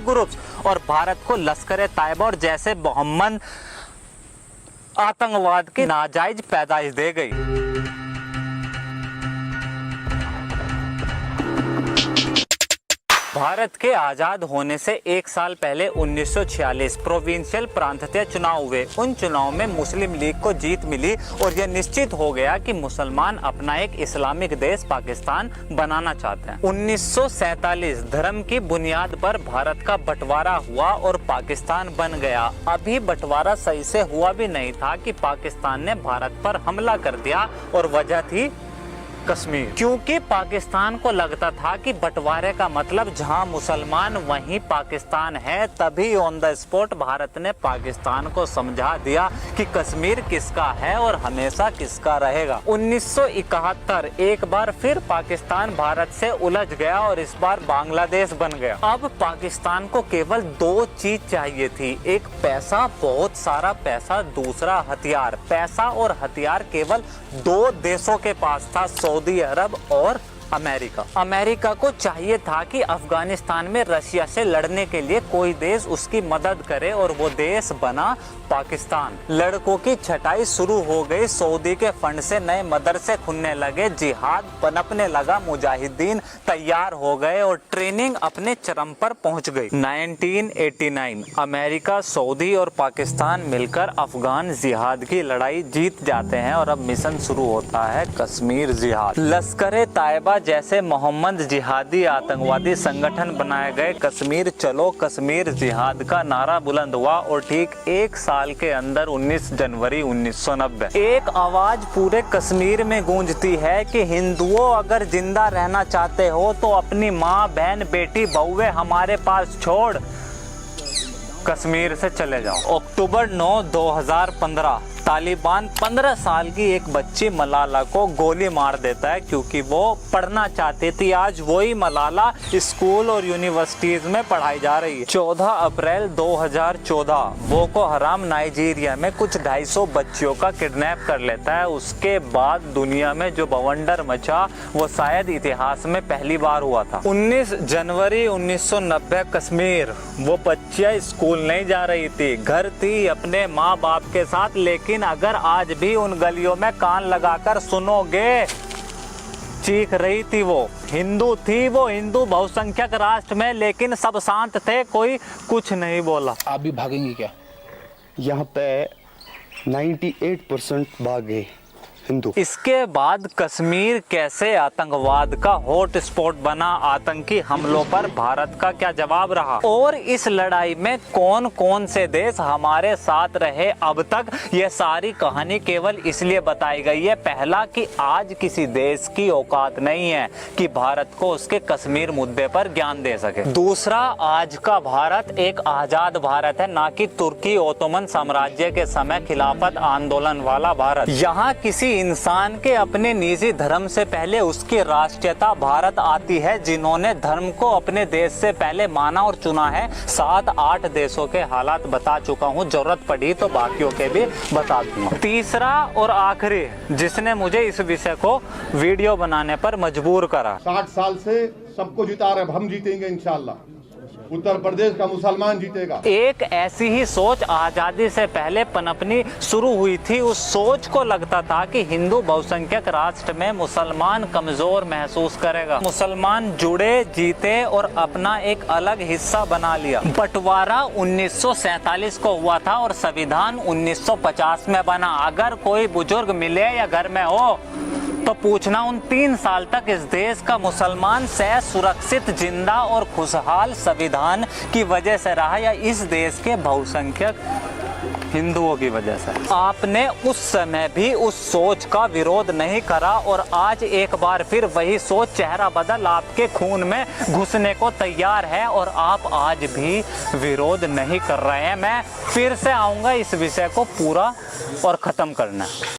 Groups और भारत को लश्कर-ए-तैयबा और जैसे मोहम्मद आतंकवाद की नाजायज पैदाइश दे गई। भारत के आज़ाद होने से एक साल पहले 1946 प्रोविंशियल प्रांतीय चुनाव हुए। उन चुनाव में मुस्लिम लीग को जीत मिली और यह निश्चित हो गया कि मुसलमान अपना एक इस्लामिक देश पाकिस्तान बनाना चाहते हैं। 1947 धर्म की बुनियाद पर भारत का बंटवारा हुआ और पाकिस्तान बन गया। अभी बंटवारा सही से हुआ भी नहीं था कि पाकिस्तान ने भारत पर हमला कर दिया और वजह थी कश्मीर, क्योंकि पाकिस्तान को लगता था कि बंटवारे का मतलब जहां मुसलमान वहीं पाकिस्तान है। तभी ऑन द स्पॉट भारत ने पाकिस्तान को समझा दिया कि कश्मीर किसका है और हमेशा किसका रहेगा। 1971 एक बार फिर पाकिस्तान भारत से उलझ गया और इस बार बांग्लादेश बन गया। अब पाकिस्तान को केवल दो चीज चाहिए थी, एक पैसा, बहुत सारा पैसा, दूसरा हथियार। पैसा और हथियार केवल दो देशों के पास था, सऊदी अरब और अमेरिका को चाहिए था कि अफगानिस्तान में रशिया से लड़ने के लिए कोई देश उसकी मदद करे और वो देश बना पाकिस्तान। लड़कों की छटाई शुरू हो गई, सऊदी के फंड से नए मदरसे खुलने लगे, जिहाद पनपने लगा, मुजाहिदीन तैयार हो गए और ट्रेनिंग अपने चरम पर पहुंच गई। 1989 अमेरिका, सऊदी और पाकिस्तान मिलकर अफगान जिहाद की लड़ाई जीत जाते हैं और अब मिशन शुरू होता है कश्मीर जिहाद। लश्कर-ए-तैयबा जैसे मोहम्मद जिहादी आतंकवादी संगठन बनाए गए। कश्मीर चलो, कश्मीर जिहाद का नारा बुलंद हुआ और ठीक एक साल के अंदर 19 जनवरी 1990 एक आवाज पूरे कश्मीर में गूंजती है कि हिंदुओं अगर जिंदा रहना चाहते हो तो अपनी माँ, बहन, बेटी, बहुएं हमारे पास छोड़ कश्मीर से चले जाओ। अक्टूबर 9, 2015 तालिबान 15 साल की एक बच्ची मलाला को गोली मार देता है क्योंकि वो पढ़ना चाहती थी। आज वही मलाला स्कूल और यूनिवर्सिटीज में पढ़ाई जा रही है। 14 अप्रैल 2014 बोको हराम नाइजीरिया में कुछ 250 बच्चियों का किडनैप कर लेता है। उसके बाद दुनिया में जो बवंडर मचा वो शायद इतिहास में पहली बार हुआ था। 19 जनवरी 1990 कश्मीर, वो बच्चियां स्कूल नहीं जा रही थी, घर थी अपने माँ बाप के साथ। लेकिन अगर आज भी उन गलियों में कान लगाकर सुनोगे, चीख रही थी। वो हिंदू बहुसंख्यक राष्ट्र में, लेकिन सब शांत थे, कोई कुछ नहीं बोला। आप भी भागेंगे क्या? यहाँ पे 98% भाग गए हिंदू। इसके बाद कश्मीर कैसे आतंकवाद का हॉट स्पॉट बना, आतंकी हमलों पर भारत का क्या जवाब रहा और इस लड़ाई में कौन कौन से देश हमारे साथ रहे अब तक, ये सारी कहानी केवल इसलिए बताई गई है, पहला कि आज किसी देश की औकात नहीं है कि भारत को उसके कश्मीर मुद्दे पर ज्ञान दे सके। दूसरा, आज का भारत एक आजाद भारत है, ना कि तुर्की ओटोमन साम्राज्य के समय खिलाफत आंदोलन वाला भारत। यहाँ किसी इंसान के अपने निजी धर्म से पहले उसकी राष्ट्रीयता भारत आती है, जिन्होंने धर्म को अपने देश से पहले माना और चुना है। 7-8 देशों के हालात बता चुका हूँ, जरूरत पड़ी तो बाकियों के भी बता दूंगा। तीसरा और आखिरी जिसने मुझे इस विषय को वीडियो बनाने पर मजबूर करा, 60 साल से सबको जिता रहे, हम जीतेंगे इंशाल्लाह, उत्तर प्रदेश का मुसलमान जीतेगा। एक ऐसी ही सोच आजादी से पहले पनपनी शुरू हुई थी। उस सोच को लगता था कि हिंदू बहुसंख्यक राष्ट्र में मुसलमान कमजोर महसूस करेगा। मुसलमान जुड़े, जीते और अपना एक अलग हिस्सा बना लिया। बंटवारा 1947 को हुआ था और संविधान 1950 में बना। अगर कोई बुजुर्ग मिले या घर में हो तो पूछना उन 3 साल तक इस देश का मुसलमान सह सुरक्षित, जिंदा और खुशहाल संविधान की वजह से रहा या इस देश के बहुसंख्यक हिंदुओं की वजह से। आपने उस समय भी उस सोच का विरोध नहीं करा और आज एक बार फिर वही सोच चेहरा बदल आपके खून में घुसने को तैयार है और आप आज भी विरोध नहीं कर रहे हैं। मैं फिर से आऊंगा इस विषय को पूरा और खत्म करना।